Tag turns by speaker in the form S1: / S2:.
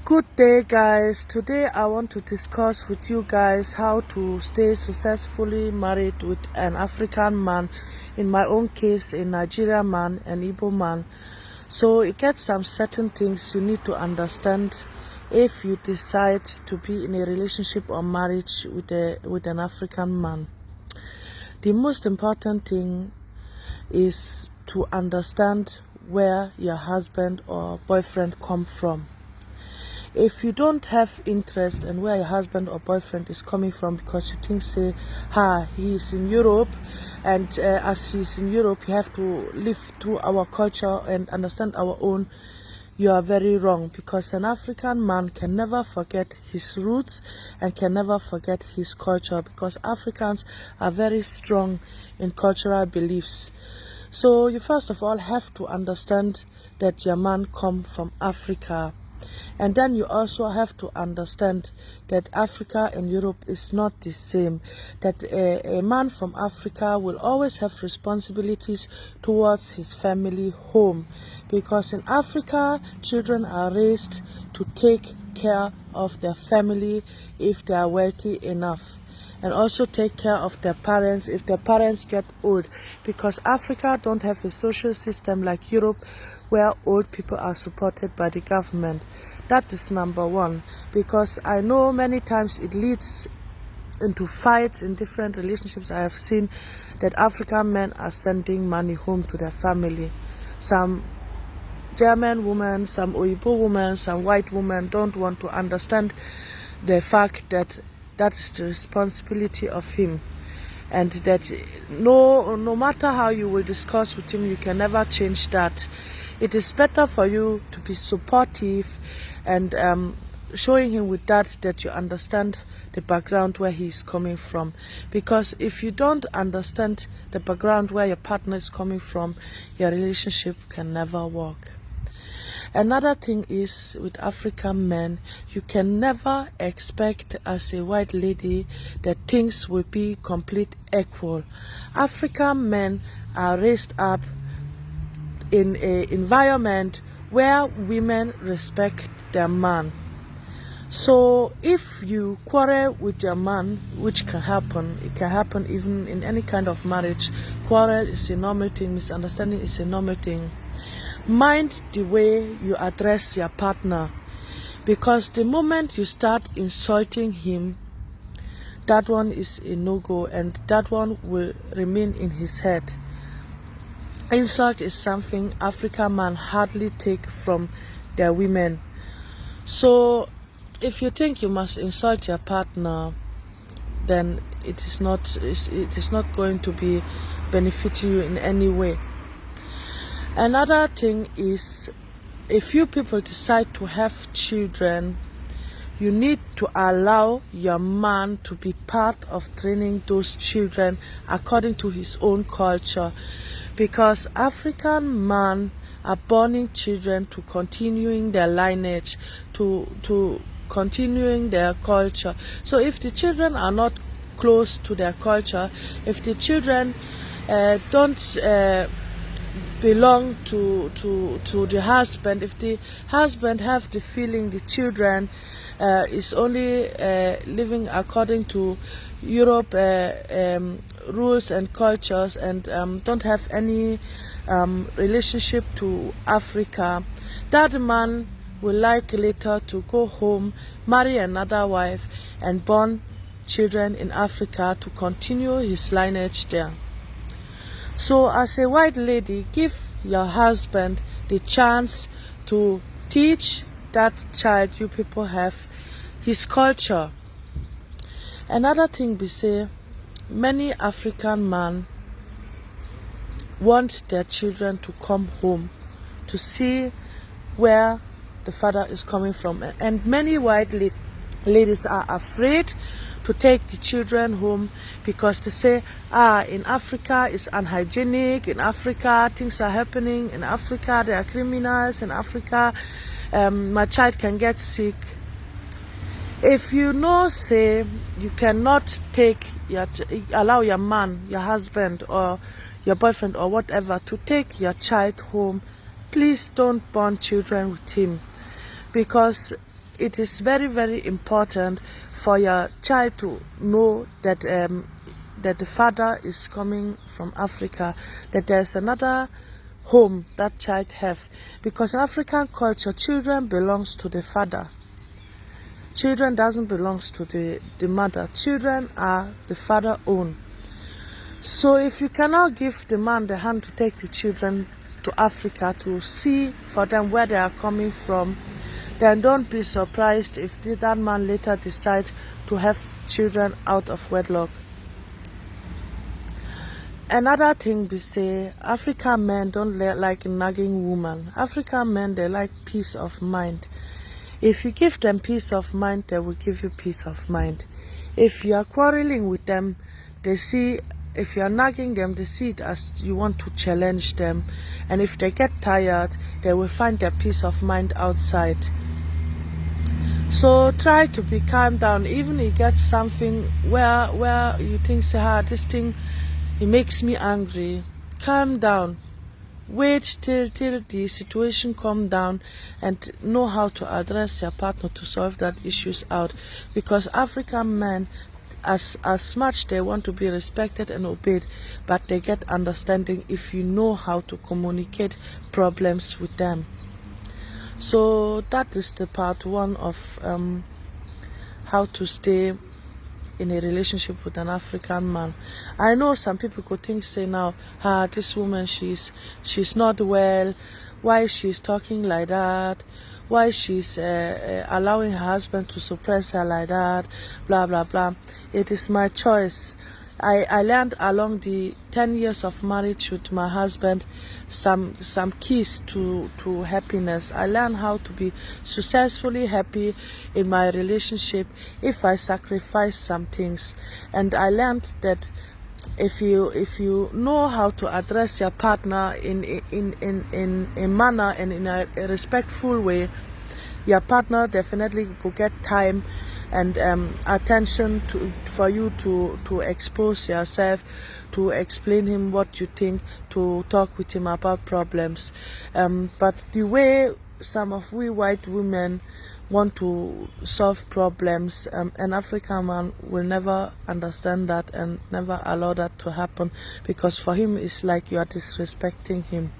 S1: Good day, guys. Today I want to discuss with you guys how to stay successfully married with an African man, in my own case a Nigerian man, an Igbo man. So it gets some certain things you need to understand if you decide to be in a relationship or marriage with an African man. The most important thing is to understand where your husband or boyfriend come from. If you don't have interest in where your husband or boyfriend is coming from because you think, say, he's in Europe, and as he's in Europe, you have to live through our culture and understand our own, you are very wrong, because an African man can never forget his roots and can never forget his culture, because Africans are very strong in cultural beliefs. So you first of all have to understand that your man come from Africa. And then you also have to understand that Africa and Europe is not the same. That a man from Africa will always have responsibilities towards his family home. Because in Africa, children are raised to take care of their family if they are wealthy enough. And also take care of their parents if their parents get old, because Africa don't have a social system like Europe where old people are supported by the government. That is number one, because I know many times it leads into fights in different relationships. I have seen that African men are sending money home to their family. Some German women, some Oyibo women, some white women don't want to understand the fact that that is the responsibility of him, and that no matter how you will discuss with him, you can never change that. It is better for you to be supportive and showing him with that you understand the background where he is coming from. Because if you don't understand the background where your partner is coming from, your relationship can never work. Another thing is, with African men, you can never expect as a white lady that things will be complete equal. African men are raised up in an environment where women respect their man. So if you quarrel with your man, which can happen, it can happen even in any kind of marriage. Quarrel is a normal thing, misunderstanding is a normal thing. Mind the way you address your partner, because the moment you start insulting him, that one is a no-go, and that one will remain in his head. Insult is something African men hardly take from their women. So if you think you must insult your partner, then it is not going to be benefiting you in any way. Another thing is, if you people decide to have children, you need to allow your man to be part of training those children according to his own culture, because African men are borning children to continuing their lineage, to continuing their culture. So if the children are not close to their culture, if the children don't belong to the husband, if the husband have the feeling the children is only living according to Europe rules and cultures, and don't have any relationship to Africa, that man will like later to go home, marry another wife, and born children in Africa to continue his lineage there. So as a white lady, give your husband the chance to teach that child you people have his culture. Another thing be say, many African men want their children to come home to see where the father is coming from, and many white ladies are afraid to take the children home, because they say, in Africa it's unhygienic, in Africa things are happening, in Africa there are criminals, in Africa my child can get sick. If you know, say, you cannot allow your man, your husband or your boyfriend or whatever to take your child home, please don't born children with him, because it is very, very important for your child to know that that the father is coming from Africa, that there's another home that child have, because in African culture, children belongs to the father. Children doesn't belongs to the mother. Children are the father own. So if you cannot give the man the hand to take the children to Africa to see for them where they are coming from, then don't be surprised if that man later decides to have children out of wedlock. Another thing we say, African men don't like nagging women. African men, they like peace of mind. If you give them peace of mind, they will give you peace of mind. If you are quarreling with them, they see, if you are nagging them, they see it as you want to challenge them. And if they get tired, they will find their peace of mind outside. So try to be calm down. Even if you get something where you think, say, this thing, it makes me angry. Calm down. Wait till the situation calm down and know how to address your partner to solve that issues out. Because African men, as much they want to be respected and obeyed, but they get understanding if you know how to communicate problems with them. So that is the part one of how to stay in a relationship with an African man. I know some people could think, say now, this woman, she's not well. Why she's talking like that? Why she's allowing her husband to suppress her like that? Blah blah blah. It is my choice. I learned along the 10 years of marriage with my husband some keys to happiness. I learned how to be successfully happy in my relationship if I sacrifice some things. And I learned that if you know how to address your partner in a manner and in a respectful way, your partner definitely will get time and attention for you to expose yourself, to explain him what you think, to talk with him about problems. But the way some of we white women want to solve problems, an African man will never understand that and never allow that to happen, because for him it's like you are disrespecting him.